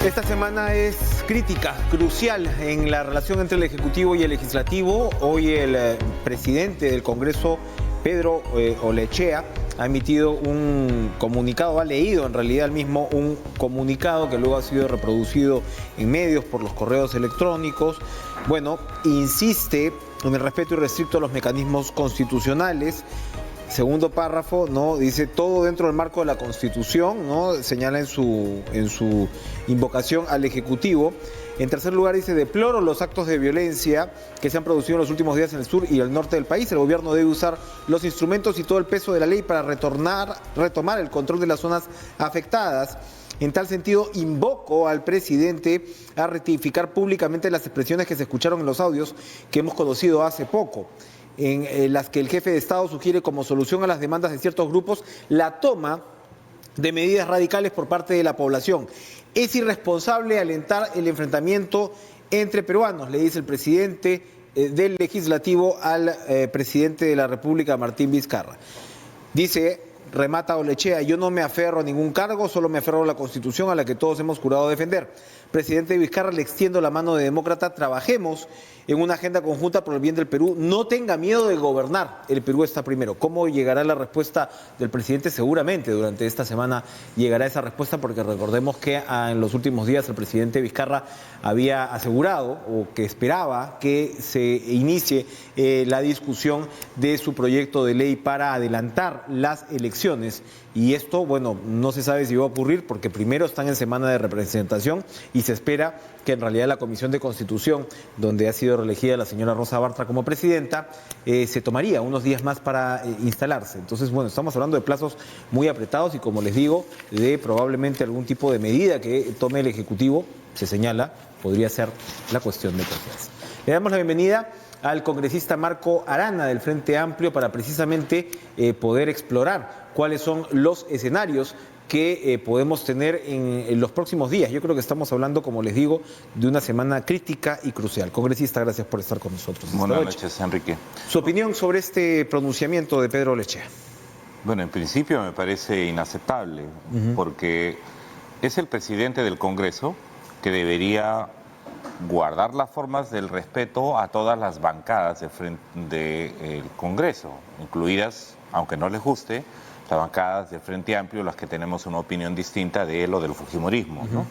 Esta semana es crítica, crucial en la relación entre el Ejecutivo y el Legislativo. Hoy el presidente del Congreso, Pedro Olechea, ha emitido un comunicado, ha leído en realidad el mismo un comunicado que luego ha sido reproducido en medios por los correos electrónicos. Bueno, insiste en el respeto irrestricto a los mecanismos constitucionales. Segundo párrafo, ¿no? Dice todo dentro del marco de la Constitución, ¿no? Señala en su invocación al Ejecutivo. En tercer lugar dice, deploro los actos de violencia que se han producido en los últimos días en el sur y el norte del país. El gobierno debe usar los instrumentos y todo el peso de la ley para retomar el control de las zonas afectadas. En tal sentido, invoco al presidente a rectificar públicamente las expresiones que se escucharon en los audios que hemos conocido hace poco, en las que el jefe de Estado sugiere como solución a las demandas de ciertos grupos la toma de medidas radicales por parte de la población. Es irresponsable alentar el enfrentamiento entre peruanos, le dice el presidente del Legislativo al presidente de la República, Martín Vizcarra. Dice, remata Olechea, yo no me aferro a ningún cargo, solo me aferro a la Constitución a la que todos hemos jurado defender. Presidente Vizcarra, le extiendo la mano de demócrata, trabajemos en una agenda conjunta por el bien del Perú, no tenga miedo de gobernar, el Perú está primero. ¿Cómo llegará la respuesta del presidente? Seguramente durante esta semana llegará esa respuesta, porque recordemos que en los últimos días el presidente Vizcarra había asegurado o que esperaba que se inicie la discusión de su proyecto de ley para adelantar las elecciones. Y esto, bueno, no se sabe si va a ocurrir porque primero están en semana de representación y se espera que en realidad la Comisión de Constitución, donde ha sido reelegida la señora Rosa Bartra como presidenta, se tomaría unos días más para instalarse. Entonces, bueno, estamos hablando de plazos muy apretados y, como les digo, de probablemente algún tipo de medida que tome el Ejecutivo, se señala, podría ser la cuestión de confianza. Le damos la bienvenida al congresista Marco Arana del Frente Amplio para precisamente poder explorar cuáles son los escenarios que podemos tener en los próximos días. Yo creo que estamos hablando, como les digo, de una semana crítica y crucial. Congresista, gracias por estar con nosotros. Buenas noches, Enrique. Su opinión sobre este pronunciamiento de Pedro Olechea. Bueno, en principio me parece inaceptable, porque es el presidente del Congreso que debería guardar las formas del respeto a todas las bancadas del Congreso, incluidas, aunque no les guste, las bancadas del Frente Amplio, las que tenemos una opinión distinta de él o del fujimorismo, ¿no?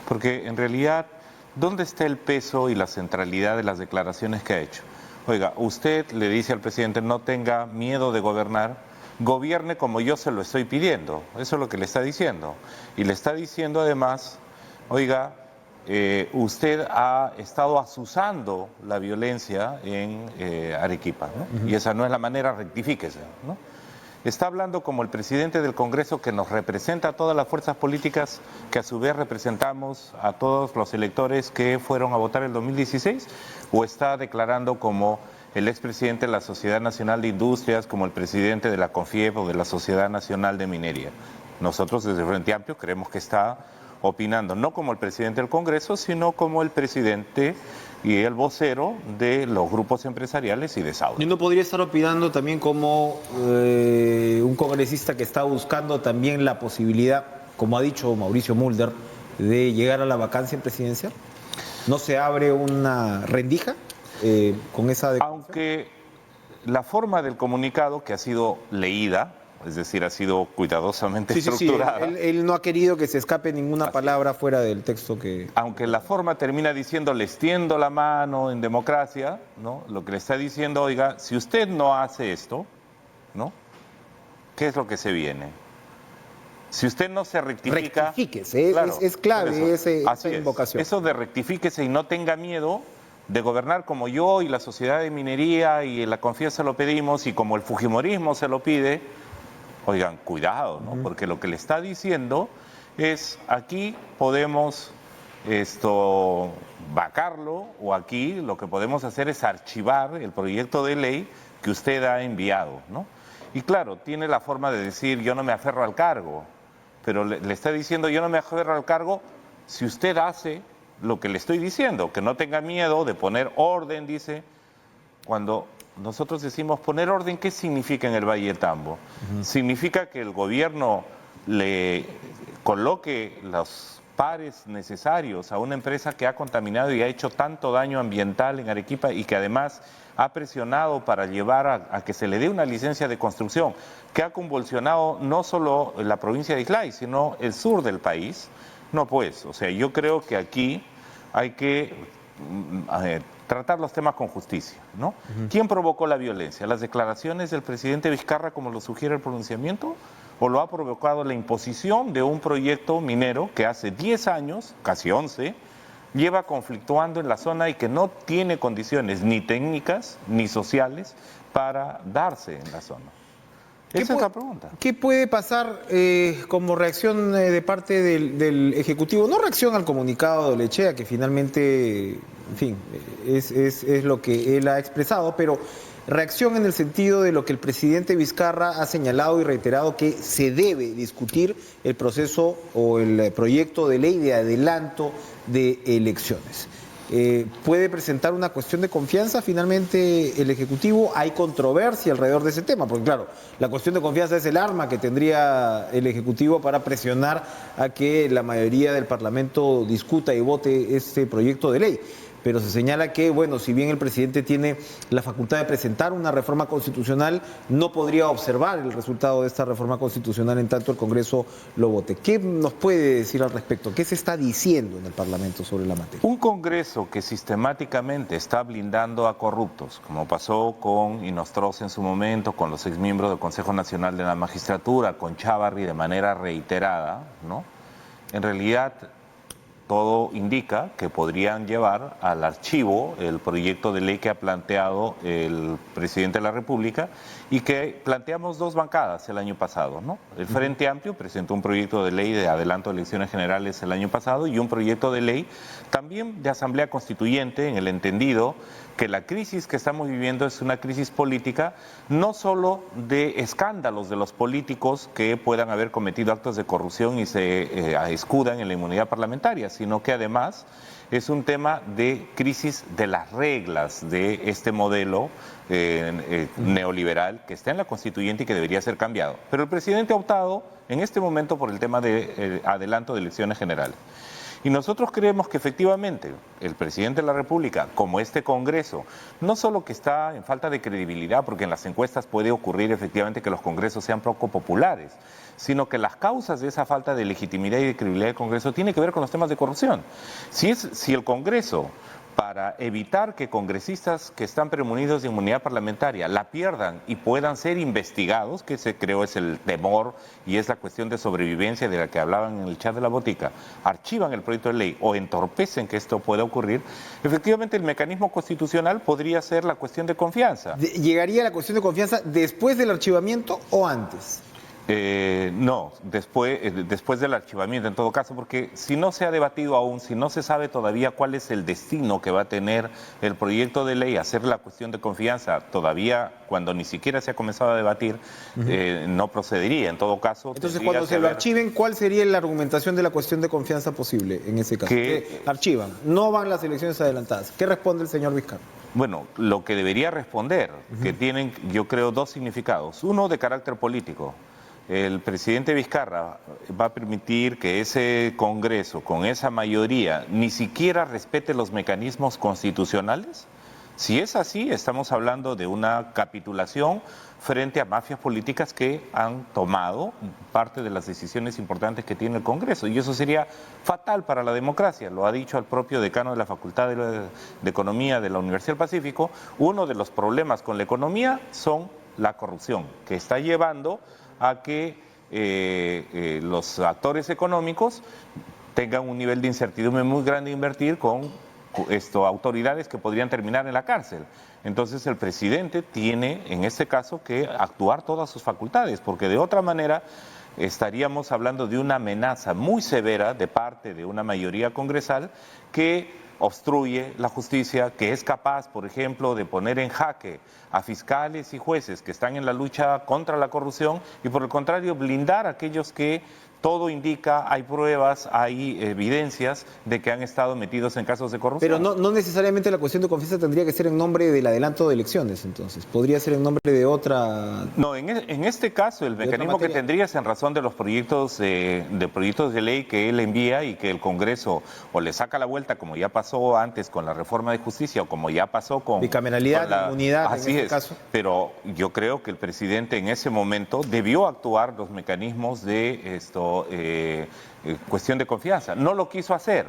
Porque en realidad, ¿dónde está el peso y la centralidad de las declaraciones que ha hecho? Oiga, usted le dice al presidente, no tenga miedo de gobernar, gobierne como yo se lo estoy pidiendo, eso es lo que le está diciendo. Y le está diciendo además, oiga, usted ha estado azuzando la violencia en Arequipa, ¿no? Y esa no es la manera, rectifíquese, ¿no? Está hablando como el presidente del Congreso que nos representa a todas las fuerzas políticas que a su vez representamos a todos los electores que fueron a votar en el 2016, o está declarando como el expresidente de la Sociedad Nacional de Industrias, como el presidente de la CONFIEP o de la Sociedad Nacional de Minería. Nosotros desde el Frente Amplio creemos que está opinando no como el presidente del Congreso, sino como el presidente y el vocero de los grupos empresariales y de Saudi. ¿Y no podría estar opinando también como un congresista que está buscando también la posibilidad, como ha dicho Mauricio Mulder, de llegar a la vacancia presidencial? ¿No se abre una rendija con esa declaración? Aunque la forma del comunicado, que ha sido leída, es decir, ha sido cuidadosamente estructurada. Él no ha querido que se escape ninguna palabra fuera del texto que... Aunque la forma termina diciendo, le extiendo la mano en democracia, ¿no? Lo que le está diciendo, oiga, si usted no hace esto, ¿no? ¿Qué es lo que se viene? Si usted no se rectifica... Rectifíquese, claro, es clave esa invocación. Eso de rectifíquese y no tenga miedo de gobernar como yo y la Sociedad de Minería y la CONFIEP se lo pedimos y como el fujimorismo se lo pide. Oigan, cuidado, ¿no? Porque lo que le está diciendo es, aquí podemos vacarlo, o aquí lo que podemos hacer es archivar el proyecto de ley que usted ha enviado, ¿no? Y claro, tiene la forma de decir, yo no me aferro al cargo, pero le está diciendo, yo no me aferro al cargo si usted hace lo que le estoy diciendo, que no tenga miedo de poner orden, dice, cuando... Nosotros decimos poner orden, ¿qué significa en el Valle del Tambo? Significa que el gobierno le coloque los pares necesarios a una empresa que ha contaminado y ha hecho tanto daño ambiental en Arequipa y que además ha presionado para llevar a que se le dé una licencia de construcción, que ha convulsionado no solo la provincia de Islay, sino el sur del país. No, pues, o sea, yo creo que aquí hay que tratar los temas con justicia, ¿no? ¿Quién provocó la violencia? ¿Las declaraciones del presidente Vizcarra, como lo sugiere el pronunciamiento? ¿O lo ha provocado la imposición de un proyecto minero que hace 10 años, casi 11, lleva conflictuando en la zona y que no tiene condiciones ni técnicas ni sociales para darse en la zona? Esa es la pregunta. ¿Qué puede pasar como reacción de parte del Ejecutivo? No reacción al comunicado de Olechea, que finalmente, en fin, es lo que él ha expresado, pero reacción en el sentido de lo que el presidente Vizcarra ha señalado y reiterado, que se debe discutir el proceso o el proyecto de ley de adelanto de elecciones. ¿Puede presentar una cuestión de confianza finalmente el Ejecutivo? Hay controversia alrededor de ese tema, porque claro, la cuestión de confianza es el arma que tendría el Ejecutivo para presionar a que la mayoría del Parlamento discuta y vote este proyecto de ley. Pero se señala que, bueno, si bien el presidente tiene la facultad de presentar una reforma constitucional, no podría observar el resultado de esta reforma constitucional en tanto el Congreso lo vote. ¿Qué nos puede decir al respecto? ¿Qué se está diciendo en el Parlamento sobre la materia? Un Congreso que sistemáticamente está blindando a corruptos, como pasó con Inostroza en su momento, con los exmiembros del Consejo Nacional de la Magistratura, con Chávarri de manera reiterada, ¿no? En realidad, todo indica que podrían llevar al archivo el proyecto de ley que ha planteado el presidente de la República y que planteamos dos bancadas el año pasado, ¿no? El Frente Amplio presentó un proyecto de ley de adelanto de elecciones generales el año pasado y un proyecto de ley también de Asamblea Constituyente, en el entendido que la crisis que estamos viviendo es una crisis política, no solo de escándalos de los políticos que puedan haber cometido actos de corrupción y se escudan en la inmunidad parlamentaria, sino que además es un tema de crisis de las reglas de este modelo neoliberal que está en la Constituyente y que debería ser cambiado. Pero el presidente ha optado en este momento por el tema de adelanto de elecciones generales. Y nosotros creemos que efectivamente el presidente de la República, como este Congreso, no solo que está en falta de credibilidad, porque en las encuestas puede ocurrir efectivamente que los congresos sean poco populares, sino que las causas de esa falta de legitimidad y de credibilidad del Congreso tienen que ver con los temas de corrupción. Si el Congreso, para evitar que congresistas que están premunidos de inmunidad parlamentaria la pierdan y puedan ser investigados, que se creo es el temor y es la cuestión de sobrevivencia de la que hablaban en el chat de la botica, archivan el proyecto de ley o entorpecen que esto pueda ocurrir, efectivamente el mecanismo constitucional podría ser la cuestión de confianza. ¿Llegaría la cuestión de confianza después del archivamiento o antes? No, después del archivamiento en todo caso, porque si no se ha debatido aún, si no se sabe todavía cuál es el destino que va a tener el proyecto de ley, hacer la cuestión de confianza todavía cuando ni siquiera se ha comenzado a debatir, no procedería. En todo caso, entonces cuando se lo archiven, ¿cuál sería la argumentación de la cuestión de confianza posible en ese caso? Que archivan, no van las elecciones adelantadas. ¿Qué responde el señor Vizcarra? Bueno, lo que debería responder, que tienen, yo creo, dos significados. Uno de carácter político. El presidente Vizcarra va a permitir que ese Congreso, con esa mayoría, ni siquiera respete los mecanismos constitucionales. Si es así, estamos hablando de una capitulación frente a mafias políticas que han tomado parte de las decisiones importantes que tiene el Congreso. Y eso sería fatal para la democracia. Lo ha dicho el propio decano de la Facultad de Economía de la Universidad del Pacífico. Uno de los problemas con la economía son la corrupción, que está llevando a que los actores económicos tengan un nivel de incertidumbre muy grande de invertir con autoridades que podrían terminar en la cárcel. Entonces el presidente tiene en este caso que actuar todas sus facultades, porque de otra manera estaríamos hablando de una amenaza muy severa de parte de una mayoría congresal que obstruye la justicia, que es capaz, por ejemplo, de poner en jaque a fiscales y jueces que están en la lucha contra la corrupción y, por el contrario, blindar a aquellos que todo indica, hay pruebas, hay evidencias de que han estado metidos en casos de corrupción. Pero no necesariamente la cuestión de confianza tendría que ser en nombre del adelanto de elecciones, entonces. Podría ser en nombre de otra... No, en este caso el mecanismo que tendría es en razón de los proyectos de ley que él envía y que el Congreso o le saca la vuelta, como ya pasó antes con la reforma de justicia o como ya pasó con... Bicameralidad, inmunidad, así en este es, caso. pero yo creo que el presidente en ese momento debió actuar los mecanismos de cuestión de confianza. No lo quiso hacer.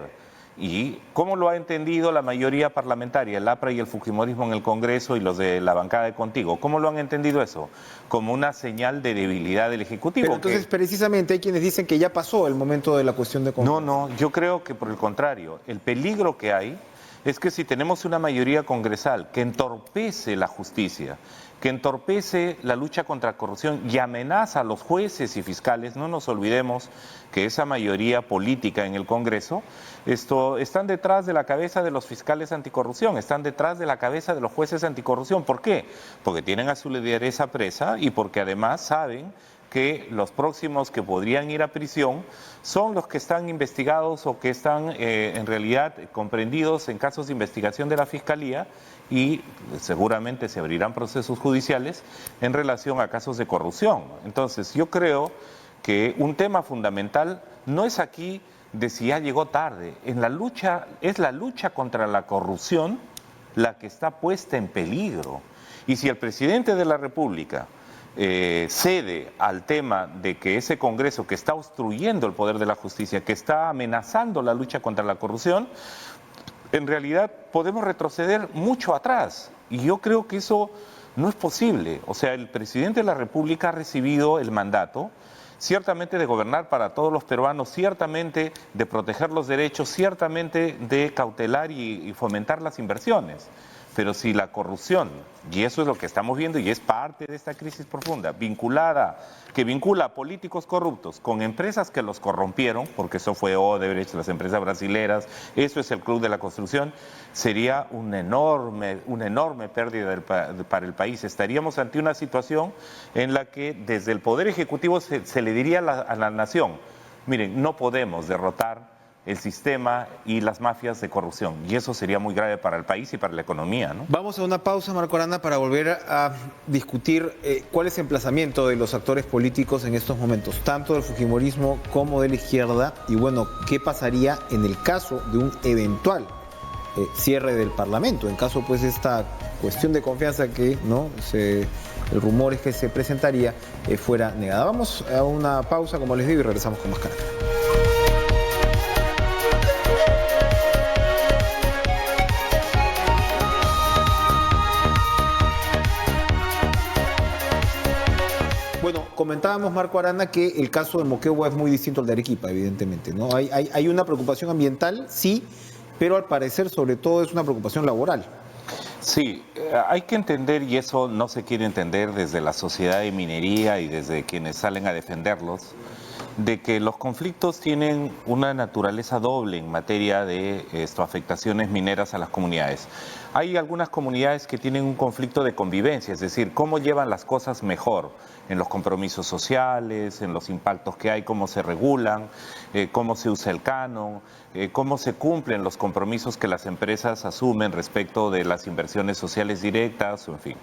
¿Y cómo lo ha entendido la mayoría parlamentaria, el APRA y el Fujimorismo en el Congreso y los de la bancada de Contigo? ¿Cómo lo han entendido eso? Como una señal de debilidad del Ejecutivo. Pero entonces, precisamente, hay quienes dicen que ya pasó el momento de la cuestión de confianza. No, yo creo que por el contrario, el peligro que hay es que si tenemos una mayoría congresal que entorpece la justicia, que entorpece la lucha contra la corrupción y amenaza a los jueces y fiscales, no nos olvidemos que esa mayoría política en el Congreso están detrás de la cabeza de los fiscales anticorrupción, están detrás de la cabeza de los jueces anticorrupción. ¿Por qué? Porque tienen a su lideresa presa y porque además saben que los próximos que podrían ir a prisión son los que están investigados o que están en realidad comprendidos en casos de investigación de la Fiscalía y seguramente se abrirán procesos judiciales en relación a casos de corrupción. Entonces, yo creo que un tema fundamental no es aquí de si ya llegó tarde, es la lucha contra la corrupción la que está puesta en peligro. Y si el presidente de la República cede al tema de que ese Congreso que está obstruyendo el poder de la justicia, que está amenazando la lucha contra la corrupción, en realidad podemos retroceder mucho atrás. Y yo creo que eso no es posible. O sea, el presidente de la República ha recibido el mandato, ciertamente de gobernar para todos los peruanos, ciertamente de proteger los derechos, ciertamente de cautelar y fomentar las inversiones. Pero si la corrupción, y eso es lo que estamos viendo y es parte de esta crisis profunda, que vincula a políticos corruptos con empresas que los corrompieron, porque eso fue Odebrecht, las empresas brasileras, eso es el Club de la Construcción, sería una enorme pérdida para el país. Estaríamos ante una situación en la que desde el Poder Ejecutivo se le diría a la nación, miren, no podemos derrotar el sistema y las mafias de corrupción. Y eso sería muy grave para el país y para la economía, ¿no? Vamos a una pausa, Marco Arana, para volver a discutir cuál es el emplazamiento de los actores políticos en estos momentos, tanto del fujimorismo como de la izquierda, y bueno, qué pasaría en el caso de un eventual cierre del Parlamento, en caso pues esta cuestión de confianza que el rumor es que se presentaría fuera negada. Vamos a una pausa, como les digo, y regresamos con más Cara a Cara. Bueno, comentábamos, Marco Arana, que el caso de Moquegua es muy distinto al de Arequipa, evidentemente, ¿no? Hay una preocupación ambiental, sí, pero al parecer sobre todo es una preocupación laboral. Sí, hay que entender, y eso no se quiere entender desde la sociedad de minería y desde quienes salen a defenderlos, de que los conflictos tienen una naturaleza doble en materia de afectaciones mineras a las comunidades. Hay algunas comunidades que tienen un conflicto de convivencia, es decir, cómo llevan las cosas mejor en los compromisos sociales, en los impactos que hay, cómo se regulan, cómo se usa el canon, cómo se cumplen los compromisos que las empresas asumen respecto de las inversiones sociales directas, en fin.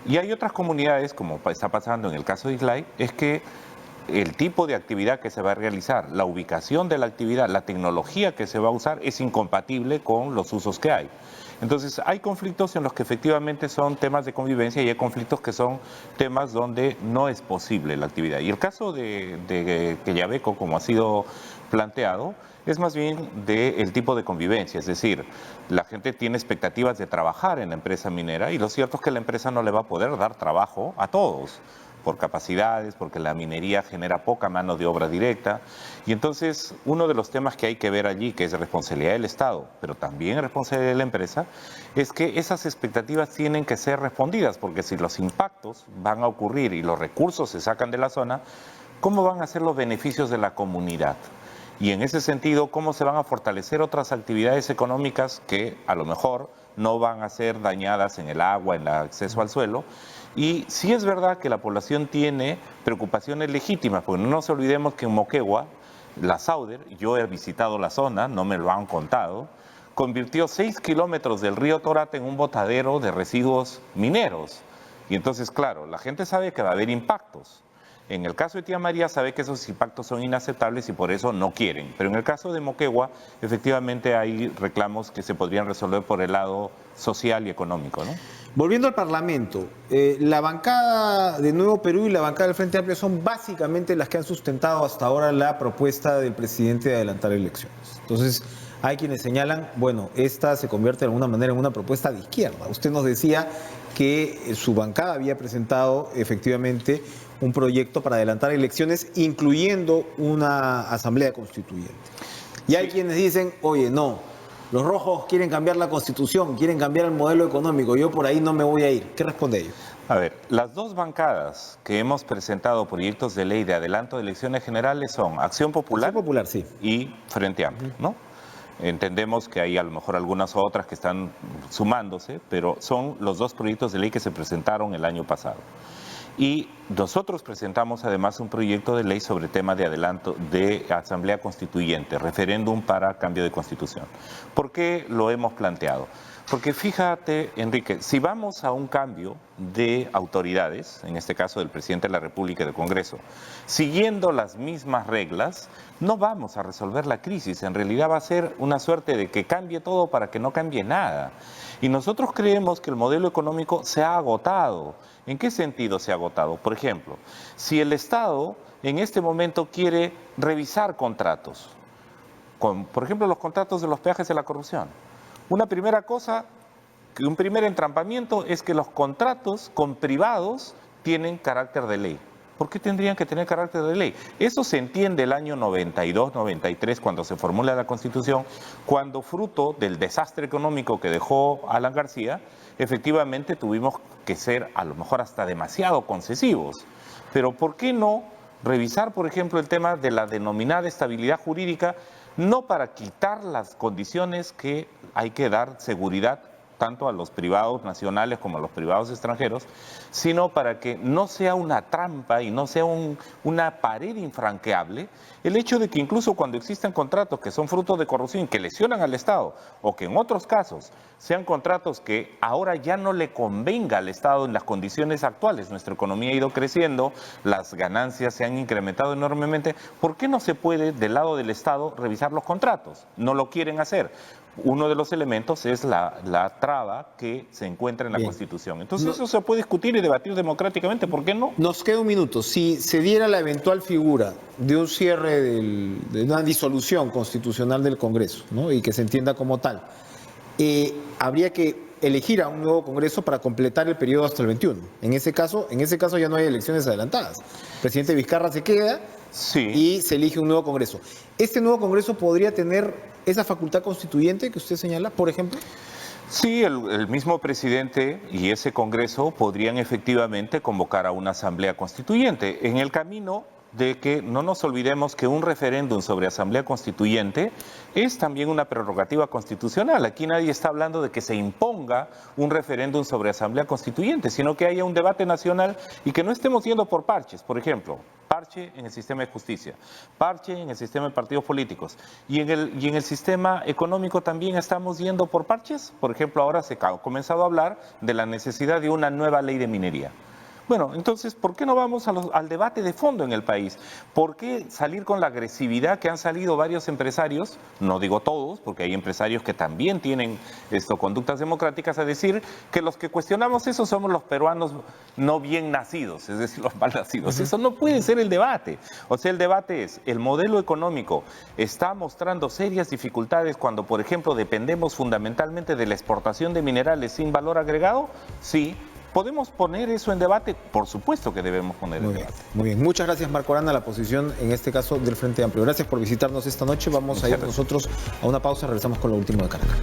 Y hay otras comunidades, como está pasando en el caso de Islay, es que el tipo de actividad que se va a realizar, la ubicación de la actividad, la tecnología que se va a usar es incompatible con los usos que hay. Entonces hay conflictos en los que efectivamente son temas de convivencia y hay conflictos que son temas donde no es posible la actividad. Y el caso de Quellaveco, como ha sido planteado, es más bien del tipo de convivencia, es decir, la gente tiene expectativas de trabajar en la empresa minera y lo cierto es que la empresa no le va a poder dar trabajo a todos, por capacidades, porque la minería genera poca mano de obra directa. Y entonces, uno de los temas que hay que ver allí, que es responsabilidad del Estado, pero también responsabilidad de la empresa, es que esas expectativas tienen que ser respondidas, porque si los impactos van a ocurrir y los recursos se sacan de la zona, ¿cómo van a ser los beneficios de la comunidad? Y en ese sentido, ¿cómo se van a fortalecer otras actividades económicas que a lo mejor no van a ser dañadas en el agua, en el acceso al suelo. Y sí es verdad que la población tiene preocupaciones legítimas, porque no nos olvidemos que en Moquegua, la Sauder, yo he visitado la zona, no me lo han contado, convirtió 6 kilómetros del río Torata en un botadero de residuos mineros. Y entonces, claro, la gente sabe que va a haber impactos. En el caso de Tía María sabe que esos impactos son inaceptables y por eso no quieren. Pero en el caso de Moquegua, efectivamente hay reclamos que se podrían resolver por el lado social y económico, ¿no? Volviendo al Parlamento, la bancada de Nuevo Perú y la bancada del Frente Amplio son básicamente las que han sustentado hasta ahora la propuesta del presidente de adelantar elecciones. Entonces, hay quienes señalan, bueno, esta se convierte de alguna manera en una propuesta de izquierda. Usted nos decía que su bancada había presentado efectivamente un proyecto para adelantar elecciones, incluyendo una asamblea constituyente. Y hay quienes dicen, oye, no, los rojos quieren cambiar la Constitución, quieren cambiar el modelo económico, yo por ahí no me voy a ir. ¿Qué responde ello? A ver, las dos bancadas que hemos presentado proyectos de ley de adelanto de elecciones generales son Acción Popular, sí, y Frente Amplio, ¿no? Entendemos que hay a lo mejor algunas otras que están sumándose, pero son los dos proyectos de ley que se presentaron el año pasado. Y nosotros presentamos además un proyecto de ley sobre tema de adelanto de Asamblea Constituyente, referéndum para cambio de Constitución. ¿Por qué lo hemos planteado? Porque fíjate, Enrique, si vamos a un cambio de autoridades, en este caso del presidente de la República y del Congreso, siguiendo las mismas reglas, no vamos a resolver la crisis. En realidad va a ser una suerte de que cambie todo para que no cambie nada. Y nosotros creemos que el modelo económico se ha agotado. ¿En qué sentido se ha agotado? Por ejemplo, si el Estado en este momento quiere revisar contratos, por ejemplo, los contratos de los peajes de la corrupción, una primera cosa, un primer entrampamiento es que los contratos con privados tienen carácter de ley. ¿Por qué tendrían que tener carácter de ley? Eso se entiende el año 92, 93, cuando se formula la Constitución, cuando fruto del desastre económico que dejó Alan García, efectivamente tuvimos que ser a lo mejor hasta demasiado concesivos. Pero ¿por qué no revisar, por ejemplo, el tema de la denominada estabilidad jurídica, no para quitar las condiciones que hay que dar seguridad tanto a los privados nacionales como a los privados extranjeros, sino para que no sea una trampa y no sea una pared infranqueable el hecho de que incluso cuando existan contratos que son frutos de corrupción, que lesionan al Estado, o que en otros casos sean contratos que ahora ya no le convenga al Estado en las condiciones actuales. Nuestra economía ha ido creciendo, las ganancias se han incrementado enormemente. ¿Por qué no se puede del lado del Estado revisar los contratos? No lo quieren hacer. Uno de los elementos es la traba que se encuentra en la Constitución. Entonces eso se puede discutir y debatir democráticamente, ¿por qué no? Nos queda un minuto. Si se diera la eventual figura de un cierre, de una disolución constitucional del Congreso, ¿no?, y que se entienda como tal, habría que elegir a un nuevo Congreso para completar el periodo hasta el 21. En ese caso ya no hay elecciones adelantadas. El presidente Vizcarra se queda y se elige un nuevo Congreso. ¿Este nuevo Congreso podría tener esa facultad constituyente que usted señala, por ejemplo? Sí, el mismo presidente y ese Congreso podrían efectivamente convocar a una asamblea constituyente. En el camino de que no nos olvidemos que un referéndum sobre asamblea constituyente es también una prerrogativa constitucional. Aquí nadie está hablando de que se imponga un referéndum sobre asamblea constituyente, sino que haya un debate nacional y que no estemos yendo por parches. Por ejemplo, parche en el sistema de justicia, parche en el sistema de partidos políticos y en el sistema económico también estamos yendo por parches. Por ejemplo, ahora se ha comenzado a hablar de la necesidad de una nueva ley de minería. Bueno, entonces, ¿por qué no vamos al debate de fondo en el país? ¿Por qué salir con la agresividad que han salido varios empresarios, no digo todos, porque hay empresarios que también tienen conductas democráticas, a decir que los que cuestionamos eso somos los peruanos no bien nacidos, es decir, los mal nacidos? Eso no puede ser el debate. O sea, el debate es, ¿el modelo económico está mostrando serias dificultades cuando, por ejemplo, dependemos fundamentalmente de la exportación de minerales sin valor agregado? Sí. ¿Podemos poner eso en debate? Por supuesto que debemos poner en debate. Muy bien. Muchas gracias, Marco Arana, la posición en este caso del Frente Amplio. Gracias por visitarnos esta noche. Vamos a ir nosotros a una pausa. Regresamos con lo último de Caracas.